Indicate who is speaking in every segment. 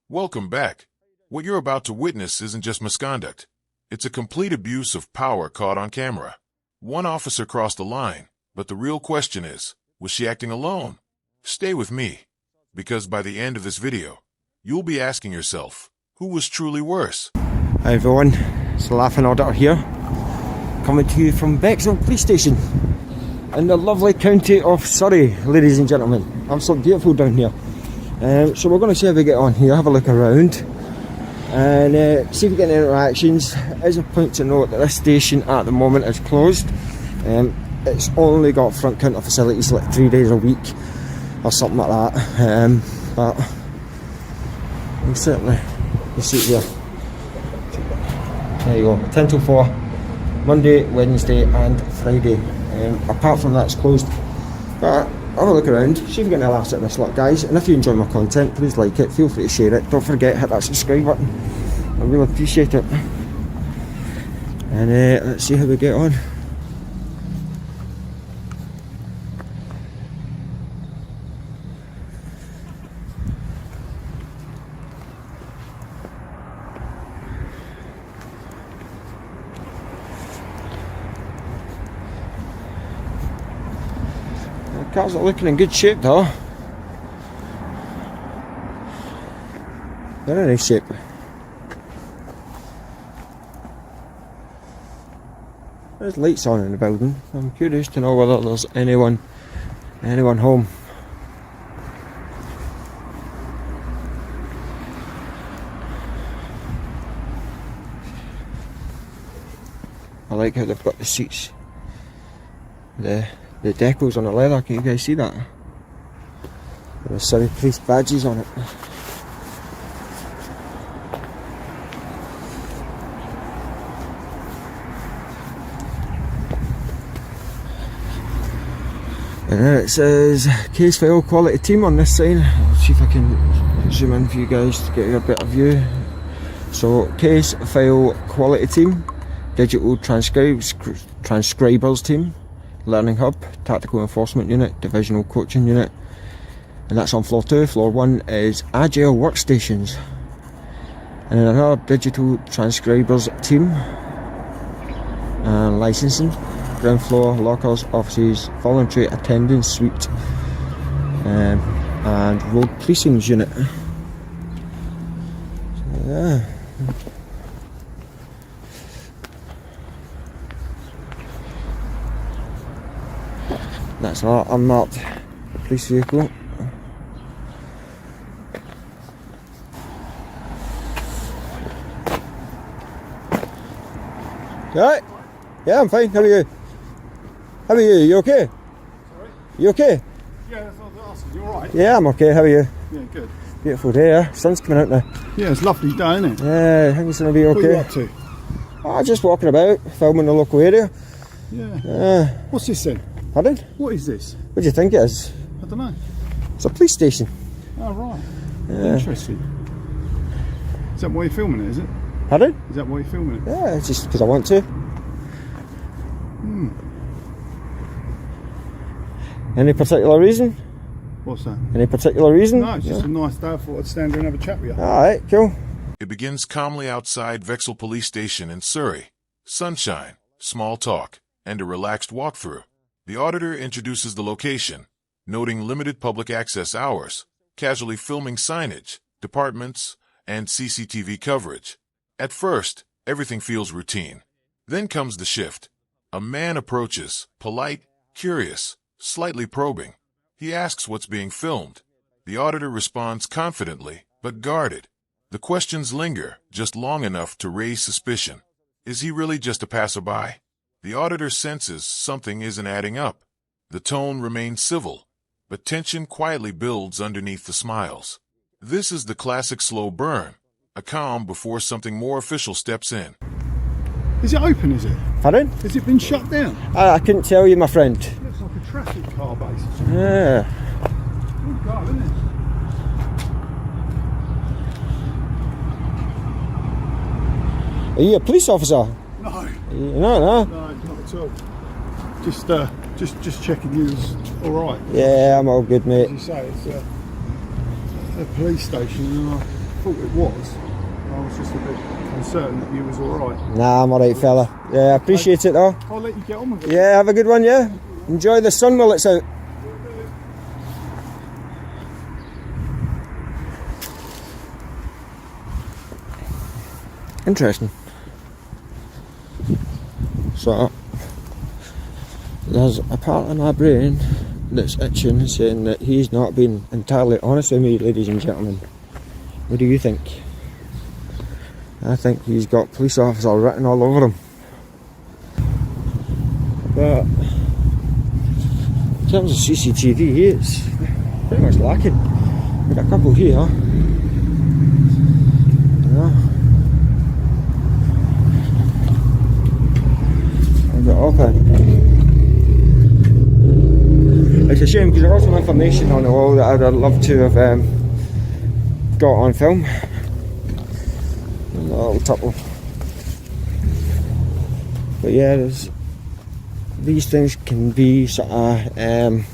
Speaker 1: Welcome back. What you're about to witness isn't just misconduct. It's a complete abuse of power caught on camera. One officer crossed the line, but the real question is, was she acting alone? Stay with me, because by the end of this video, you'll be asking yourself, who was truly worse?
Speaker 2: Hi everyone, it's the Laughing Auditor here, coming to you from Bexhill Police Station in the lovely county of Surrey, ladies and gentlemen. Absolutely beautiful down here. So we're going to see how we get on here, have a look around and see if we get any interactions. As a point to note that this station at the moment is closed. It's only got front counter facilities like 3 days a week or something like that, but you certainly you see it here. There you go, 10 till 4, Monday, Wednesday and Friday. Apart from that, it's closed. But have a look around, see if you get any laughs at this lot, guys. And if you enjoy my content, please like it, feel free to share it. Don't forget, hit that subscribe button. I really appreciate it. And let's see how we get on. Cars are looking in good shape though. They're in nice shape. There's lights on in the building. I'm curious to know whether there's anyone home. I like how they've got the seats. The decals on the leather, can you guys see that? There are Surrey Police badges on it. And then it says case file quality team on this sign. I'll see if I can zoom in for you guys to get a better view. So case file quality team, digital transcribers team, Learning Hub, Tactical Enforcement Unit, Divisional Coaching Unit, and that's on floor 2. Floor 1 is Agile Workstations, and then another Digital Transcribers team, and Licensing, ground floor, lockers, offices, Voluntary Attendance Suite, and Road Policing Unit. So, yeah. That's not unmarked police vehicle. Alright? Yeah, I'm fine. How are you? How are you? You okay?
Speaker 3: Sorry?
Speaker 2: You okay?
Speaker 3: Yeah, that's what I was asking. You alright?
Speaker 2: Yeah, I'm okay. How are you?
Speaker 3: Yeah, good.
Speaker 2: Beautiful day, yeah? Sun's coming out now.
Speaker 3: Yeah, it's a lovely day, isn't it?
Speaker 2: Yeah, I think it's going to be okay.
Speaker 3: What are you up to?
Speaker 2: Oh, just walking about, filming the local area.
Speaker 3: Yeah. What's this then?
Speaker 2: Pardon?
Speaker 3: What is this?
Speaker 2: What do you think it is?
Speaker 3: I don't know.
Speaker 2: It's a police station.
Speaker 3: Oh, right.
Speaker 2: Yeah.
Speaker 3: Interesting. Is that why you're filming it, is it?
Speaker 2: Pardon?
Speaker 3: Is that why you're filming it?
Speaker 2: Yeah, it's just because I want to. Any particular reason?
Speaker 3: What's that?
Speaker 2: Any particular reason?
Speaker 3: No, it's just a nice day. I thought I'd stand here and have a chat with you.
Speaker 2: Alright, cool.
Speaker 1: It begins calmly outside Bexhill Police Station in Surrey. Sunshine, small talk, and a relaxed walkthrough. The auditor introduces the location, noting limited public access hours, casually filming signage, departments, and CCTV coverage. At first, everything feels routine. Then comes the shift. A man approaches, polite, curious, slightly probing. He asks what's being filmed. The auditor responds confidently, but guarded. The questions linger, just long enough to raise suspicion. Is he really just a passerby? The auditor senses something isn't adding up. The tone remains civil, but tension quietly builds underneath the smiles. This is the classic slow burn, a calm before something more official steps in.
Speaker 3: Is it open, is it?
Speaker 2: Pardon?
Speaker 3: Has it been shut down?
Speaker 2: I couldn't tell you, my friend.
Speaker 3: It looks like a traffic car base or something.
Speaker 2: Yeah.
Speaker 3: Good go, isn't it?
Speaker 2: Are you a police officer?
Speaker 3: No.
Speaker 2: No.
Speaker 3: No, not at all. Just checking you was alright.
Speaker 2: Yeah, I'm all good, mate.
Speaker 3: As you say, it's a police station, and thought it was. I was just a bit uncertain that you was alright.
Speaker 2: Nah, I'm alright, fella. Yeah, I appreciate it though.
Speaker 3: I'll let you get on with it.
Speaker 2: Yeah, have a good one, yeah? Enjoy the sun while it's out. Interesting. So, there's a part of my brain that's itching, saying that he's not been entirely honest with me, ladies and gentlemen. What do you think? I think he's got police officer written all over him. But in terms of CCTV, it's pretty much lacking. We've got a couple here. Yeah. I've got open. It's a shame because there's some information on the wall that I'd love to have got on film. A little couple. But yeah, these things can be sort of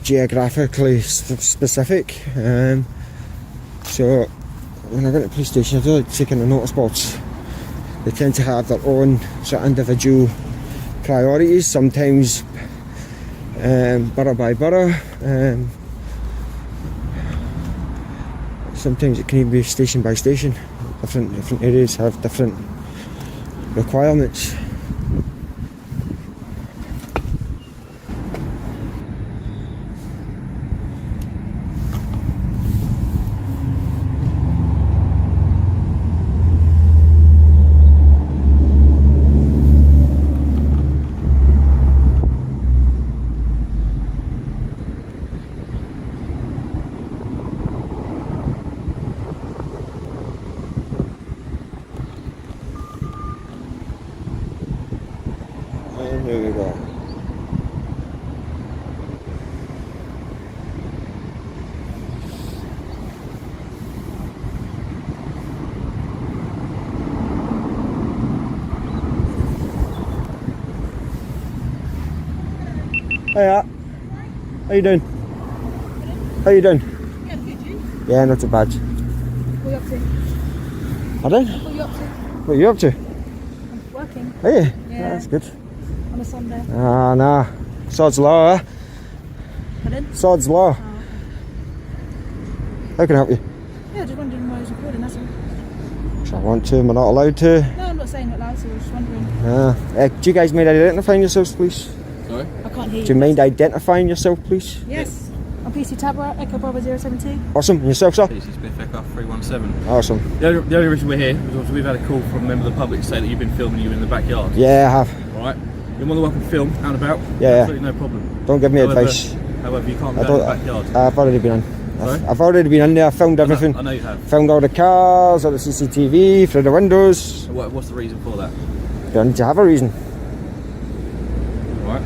Speaker 2: geographically specific. So when I go to the police station, I do like taking the notice boards. They tend to have their own sort of individual priorities, sometimes borough by borough. Sometimes it can even be station by station. Different areas have different requirements. And here we go. Hiya. How you doing? How you doing?
Speaker 4: Yeah, good, you?
Speaker 2: Yeah, not too bad.
Speaker 4: What are you up to?
Speaker 2: Pardon?
Speaker 4: What are you up to?
Speaker 2: What are you up to?
Speaker 4: I'm working.
Speaker 2: Are you?
Speaker 4: Yeah.
Speaker 2: That's good.
Speaker 4: On a Sunday.
Speaker 2: Ah, nah. Sod's law, eh?
Speaker 4: Pardon?
Speaker 2: Sod's law.
Speaker 4: Oh,
Speaker 2: How can I help you?
Speaker 4: yeah, just wondering why I was recording, that's all.
Speaker 2: If I want to, am I not allowed to?
Speaker 4: No, I'm not saying it loud, so I was just wondering.
Speaker 2: Do you guys mind identifying yourselves, please?
Speaker 5: Sorry?
Speaker 4: I can't hear you.
Speaker 2: Do you mind identifying yourself, please?
Speaker 4: Yes. I'm PC Tabra, Echo Bravo 072.
Speaker 2: Awesome. And yourself, sir?
Speaker 5: PC Smith Echo 317.
Speaker 2: Awesome.
Speaker 5: The only reason we're here is obviously we've had a call from a member of the public to say that you've been filming you in the backyard.
Speaker 2: Yeah, I have.
Speaker 5: Alright? You're more than welcome to film out and about.
Speaker 2: Yeah.
Speaker 5: Absolutely no problem.
Speaker 2: Don't give me
Speaker 5: However-
Speaker 2: advice.
Speaker 5: However, you can't
Speaker 2: I
Speaker 5: go in the
Speaker 2: don't.
Speaker 5: backyard.
Speaker 2: I've already been in.
Speaker 5: Sorry?
Speaker 2: I've already been in there. I filmed everything.
Speaker 5: I know you have.
Speaker 2: Filmed all the cars, all the CCTV, through the windows.
Speaker 5: So what's the reason for that?
Speaker 2: You need to have a reason.
Speaker 5: Alright?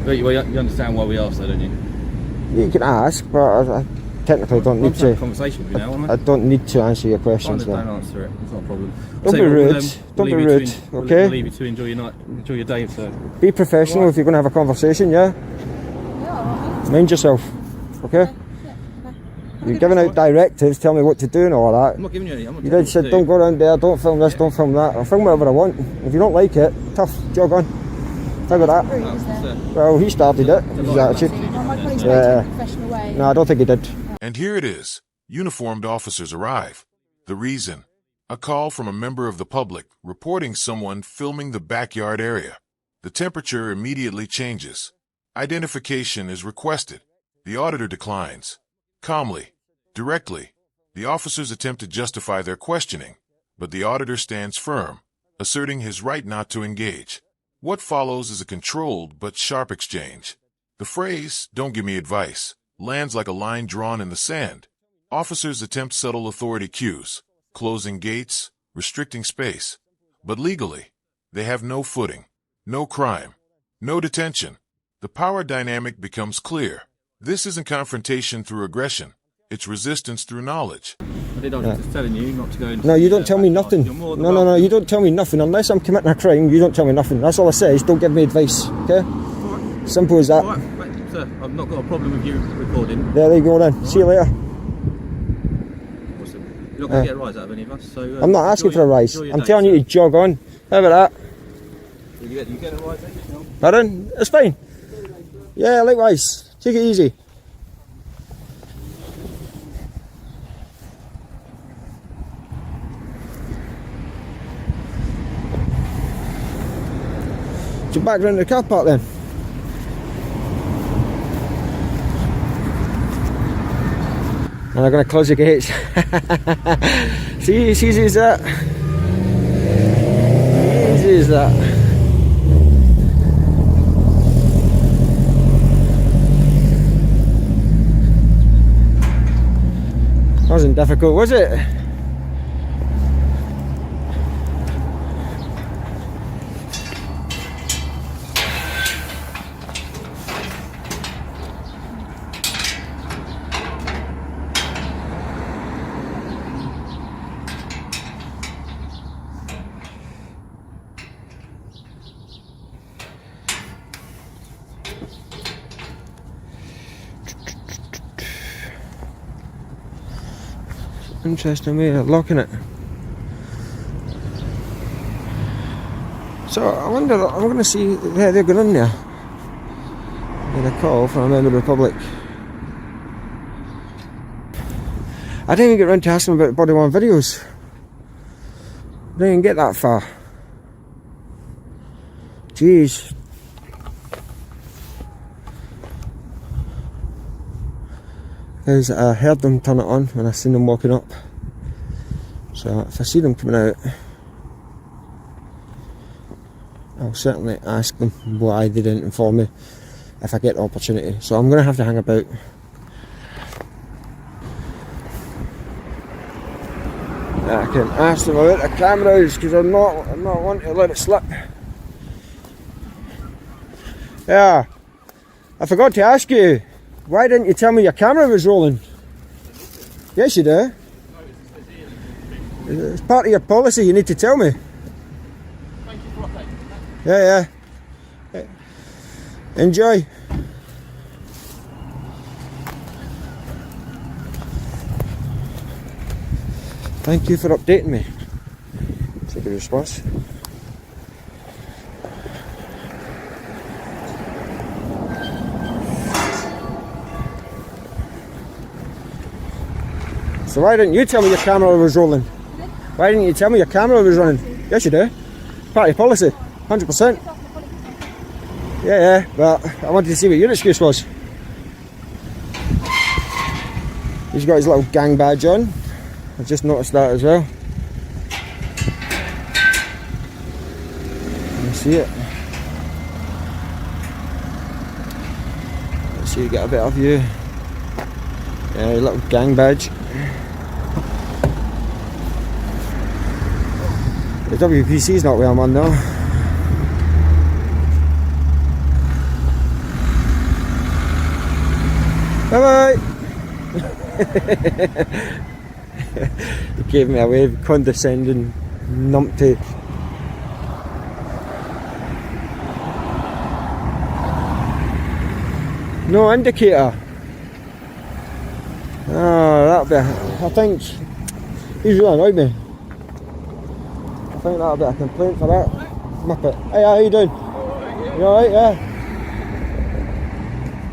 Speaker 5: But you understand why we asked that, don't you?
Speaker 2: You can ask, but I technically don't
Speaker 5: I'm
Speaker 2: need
Speaker 5: having a
Speaker 2: to.
Speaker 5: conversation with you now, aren't
Speaker 2: I don't need to answer your questions.
Speaker 5: Fine,
Speaker 2: though.
Speaker 5: don't answer it. It's not a problem.
Speaker 2: Don't be rude. Don't be rude,
Speaker 5: We'll
Speaker 2: okay?
Speaker 5: leave you to enjoy your night, enjoy your day, so.
Speaker 2: Be professional if you're going to have a conversation, yeah?
Speaker 4: Yeah, alright.
Speaker 2: Mind yourself, okay?
Speaker 4: Yeah, okay.
Speaker 2: You're giving out directives, tell me what to do and all that.
Speaker 5: I'm not giving you any. I'm not
Speaker 2: You
Speaker 5: telling
Speaker 2: did said
Speaker 5: what to
Speaker 2: don't
Speaker 5: do.
Speaker 2: go around there, don't film this, don't film that. I'll film whatever I want. If you don't like it, tough, jog on. How about that?
Speaker 4: Rude, is
Speaker 5: It's,
Speaker 4: there?
Speaker 2: Well, he started it, his attitude.
Speaker 4: No, my colleagues
Speaker 2: Yeah.
Speaker 4: yeah. in a professional way.
Speaker 2: No, I don't think he did.
Speaker 1: And here it is. Uniformed officers arrive. The reason? A call from a member of the public reporting someone filming the backyard area. The temperature immediately changes. Identification is requested. The auditor declines. Calmly, directly, the officers attempt to justify their questioning, but the auditor stands firm, asserting his right not to engage. What follows is a controlled but sharp exchange. The phrase, "Don't give me advice," lands like a line drawn in the sand. Officers attempt subtle authority cues, closing gates, restricting space. But legally, they have no footing, no crime, no detention. The power dynamic becomes clear. This isn't confrontation through aggression. It's resistance through knowledge.
Speaker 5: I was just telling you not to go into
Speaker 2: No, you don't
Speaker 5: the
Speaker 2: tell me
Speaker 5: backyard.
Speaker 2: nothing.
Speaker 5: You're more than
Speaker 2: No,
Speaker 5: welcome.
Speaker 2: you don't tell me nothing. Unless I'm committing a crime, you don't tell me nothing. That's all I say is don't give me advice, okay?
Speaker 5: Alright.
Speaker 2: Simple as that.
Speaker 5: Alright, mate, sir, I've not got a problem with you recording.
Speaker 2: There you go then. See you later.
Speaker 5: What's the... You're not going to get a rise out of any of us. So
Speaker 2: I'm not asking for a rise.
Speaker 5: enjoy your
Speaker 2: I'm
Speaker 5: day,
Speaker 2: telling you to jog on. How about that?
Speaker 5: You get a rise, don't you?
Speaker 2: Pardon? It's fine. Yeah, likewise. Take it easy. So back round to the car park then. And I'm going to close the gates. See, it's easy as that. Easy as that. Wasn't difficult, was it? Interesting way of locking it. So I wonder, I'm going to see how they're going in there. Get a call from a member of the public. I didn't even get around to asking about body worn videos. Didn't even get that far. Jeez. Because I heard them turn it on when I seen them walking up. So if I see them coming out, I'll certainly ask them why they didn't inform me if I get the opportunity. So I'm going to have to hang about. I can ask them about the cameras because I'm not wanting to let it slip. Yeah, I forgot to ask you. Why didn't you tell me your camera was rolling? Yes, you do. It's part of your policy, you need to tell me.
Speaker 5: Thank you for updating.
Speaker 2: Yeah. Enjoy. Thank you for updating me. That's a good response. So why didn't you tell me your camera was rolling? Why didn't you tell me your camera was running? Yes, you do. Part of your policy, 100%. Yeah, but I wanted to see what your excuse was. He's got his little gang badge on. I've just noticed that as well. Let me see it. Let's see, get a better view. Yeah, your little gang badge. The WPC's not where I'm on though. Bye bye! He gave me a wave, condescending numpty. No indicator. Oh, that'll be. I think he's really annoyed me. I think that'll be a complaint for that. Muppet. Hey, how you doing? You alright, yeah?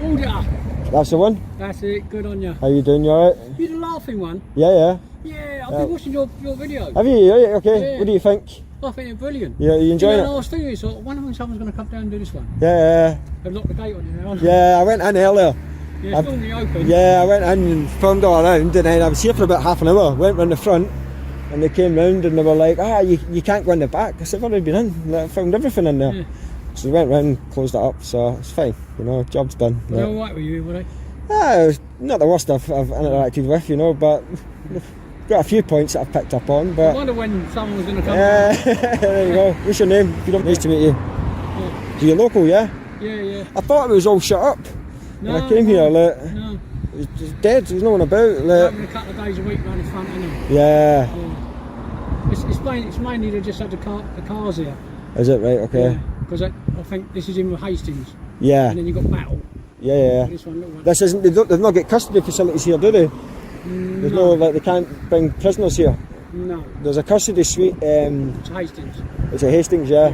Speaker 6: Order!
Speaker 2: That's the one?
Speaker 6: That's it, good on you.
Speaker 2: How you doing, you alright?
Speaker 6: You the laughing one?
Speaker 2: Yeah.
Speaker 6: Yeah, I've been watching your videos.
Speaker 2: Have you? Yeah, okay.
Speaker 6: Yeah.
Speaker 2: What do you think?
Speaker 6: I think they're brilliant.
Speaker 2: Yeah, you enjoying
Speaker 6: I
Speaker 2: it?
Speaker 6: was thinking, so one of someone's going to come down and do this one.
Speaker 2: Yeah.
Speaker 6: They've locked the gate on you now.
Speaker 2: Yeah, I went in earlier.
Speaker 6: Yeah, it's normally open.
Speaker 2: Yeah, I went in and filmed all around and then I was here for about half an hour. Went round the front and they came round and they were like, you can't go in the back. I said, I've already been in. I filmed everything in there.
Speaker 6: Yeah.
Speaker 2: So we went round, closed it up, so it's fine. Job's done.
Speaker 6: They're alright with you, were they?
Speaker 2: It was not the worst I've interacted with, but got a few points that I've picked up on.
Speaker 6: I
Speaker 2: But
Speaker 6: wonder when someone was going to come.
Speaker 2: there you go. What's your name? If you don't, nice to meet you.
Speaker 6: Yeah.
Speaker 2: So you're local, yeah?
Speaker 6: Yeah.
Speaker 2: I thought it was all shut up when I came here. Like,
Speaker 6: No.
Speaker 2: it was dead. There's no one about. Like,
Speaker 6: Open a couple of days a week round the front, innit?
Speaker 2: yeah.
Speaker 6: It's mainly they just had the cars here.
Speaker 2: Is it right? Okay.
Speaker 6: Because I think this is in with Hastings.
Speaker 2: Yeah.
Speaker 6: And then you've got Battle.
Speaker 2: Yeah.
Speaker 6: This one, little one.
Speaker 2: This isn't. They've not got custody facilities here, do they? There's no, like, they can't bring prisoners here.
Speaker 6: No.
Speaker 2: There's a custody suite.
Speaker 6: It's Hastings.
Speaker 2: It's a Hastings, yeah.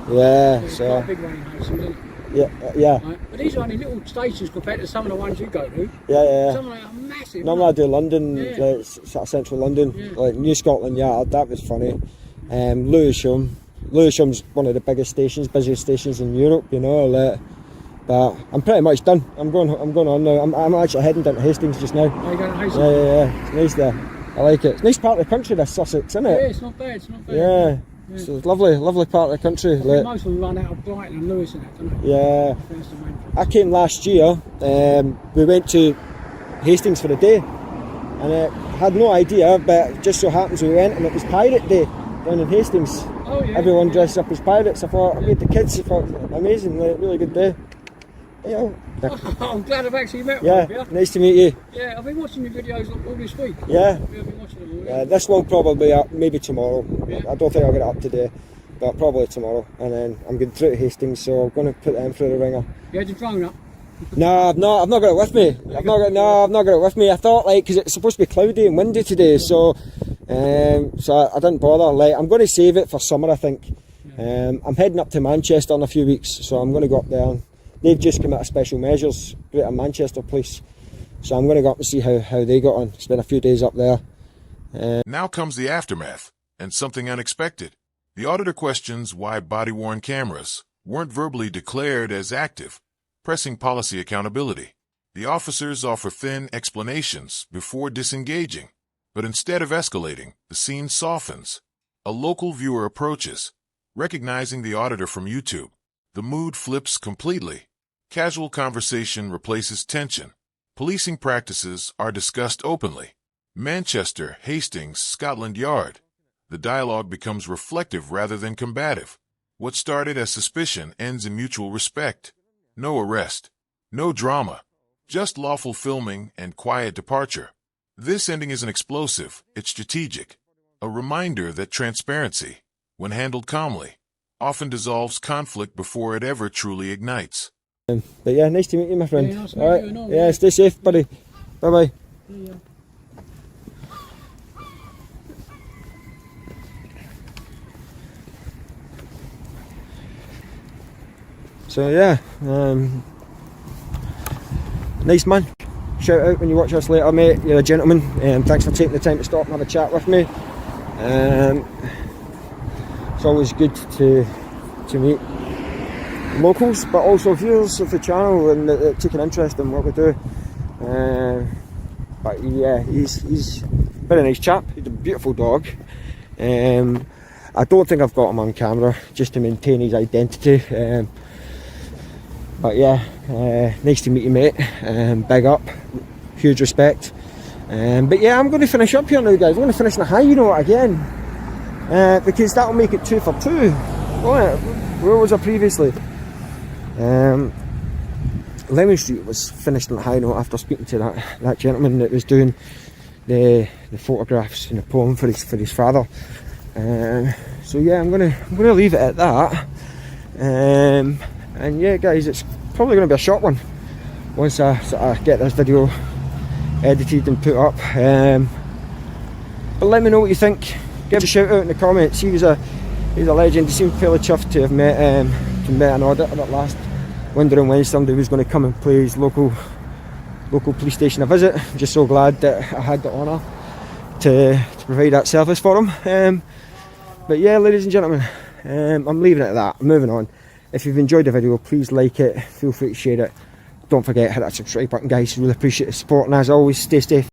Speaker 2: Yeah,
Speaker 6: It's
Speaker 2: so
Speaker 6: quite a big one in Hastings, isn't it?
Speaker 2: yeah.
Speaker 6: Right. But these are only little stations compared to some of the ones you go to.
Speaker 2: Yeah.
Speaker 6: Some of them are massive.
Speaker 2: Normally I do London,
Speaker 6: Yeah.
Speaker 2: like sort of central London,
Speaker 6: Yeah.
Speaker 2: like New Scotland Yard. That was funny. Lewisham's one of the biggest stations, busiest stations in Europe. You know, like, but I'm pretty much done. I'm going on now. I'm actually heading down to Hastings just now.
Speaker 6: Are you going to Hastings?
Speaker 2: Yeah. It's nice there. I like it. It's a nice part of the country, this Sussex, isn't
Speaker 6: Yeah,
Speaker 2: it?
Speaker 6: it's not bad. It's not bad.
Speaker 2: Yeah. So it's lovely part of the country.
Speaker 6: I think
Speaker 2: Like,
Speaker 6: most of them run out of Brighton and Lewis and that, don't they?
Speaker 2: yeah.
Speaker 6: That's the main
Speaker 2: I came last year. We went to Hastings for a day, and had no idea, but it just so happens we went, and it was Pirate Day down in Hastings.
Speaker 6: Oh, yeah.
Speaker 2: Everyone dressed up as pirates. I thought, I made the kids. I thought, amazing, like, really good day. Yeah.
Speaker 6: I'm glad I've actually met
Speaker 2: Yeah.
Speaker 6: one of you.
Speaker 2: Nice to meet you.
Speaker 6: Yeah, I've been watching your videos all this week.
Speaker 2: Yeah.
Speaker 6: I've been watching them all.
Speaker 2: This one probably be up maybe tomorrow.
Speaker 6: Yeah.
Speaker 2: I don't think I'll get it up today, but probably tomorrow. And then I'm going through to Hastings, so I'm going to put them through the ringer.
Speaker 6: You had your drone up.
Speaker 2: No, I've not got it with me. I've not got it with me. I thought, like, because it's supposed to be cloudy and windy today, so I didn't bother. Like, I'm going to save it for summer, I think. I'm heading up to Manchester in a few weeks, so I'm going to go up there. They've just come out of special measures, Greater Manchester Police, so I'm going to go up and see how they got on. Spend a few days up there.
Speaker 1: Now comes the aftermath, and something unexpected. The auditor questions why body-worn cameras weren't verbally declared as active, pressing policy accountability. The officers offer thin explanations before disengaging, but instead of escalating, the scene softens. A local viewer approaches, recognizing the auditor from YouTube. The mood flips completely. Casual conversation replaces tension. Policing practices are discussed openly. Manchester, Hastings, Scotland Yard. The dialogue becomes reflective rather than combative. What started as suspicion ends in mutual respect. No arrest, no drama, just lawful filming and quiet departure. This ending isn't explosive, it's strategic. A reminder that transparency, when handled calmly, often dissolves conflict before it ever truly ignites.
Speaker 2: But yeah, nice to meet you, my friend.
Speaker 6: Yeah, nice to meet
Speaker 2: All right.
Speaker 6: you, no,
Speaker 2: Yeah,
Speaker 6: yeah.
Speaker 2: stay safe, buddy. Bye-bye.
Speaker 6: Yeah.
Speaker 2: So yeah, nice man. Shout out when you watch us later, mate. You're a gentleman. Thanks for taking the time to stop and have a chat with me. It's always good to meet locals, but also viewers of the channel and that take an interest in what we do. But yeah, he's a very nice chap. He's a beautiful dog. I don't think I've got him on camera just to maintain his identity. But yeah, nice to meet you, mate. Big up, huge respect. But yeah, I'm going to finish up here now, guys. I'm going to finish on a high note again, because that'll make it 2 for 2. Where was I previously? Lemon Street was finished on a high note after speaking to that gentleman that was doing the photographs in the poem for his father. So yeah, I'm gonna leave it at that. And yeah, guys, it's probably going to be a short one once I sort of get this video edited and put up. But let me know what you think. Give us a shout out in the comments. He's a legend. He seemed fairly chuffed to have met an auditor at last, wondering when somebody was going to come and pay his local police station a visit. I'm just so glad that I had the honour to provide that service for him. But yeah, ladies and gentlemen, I'm leaving it at that. I'm moving on. If you've enjoyed the video, please like it, feel free to share it. Don't forget, hit that subscribe button, guys. Really appreciate the support, and as always, stay safe.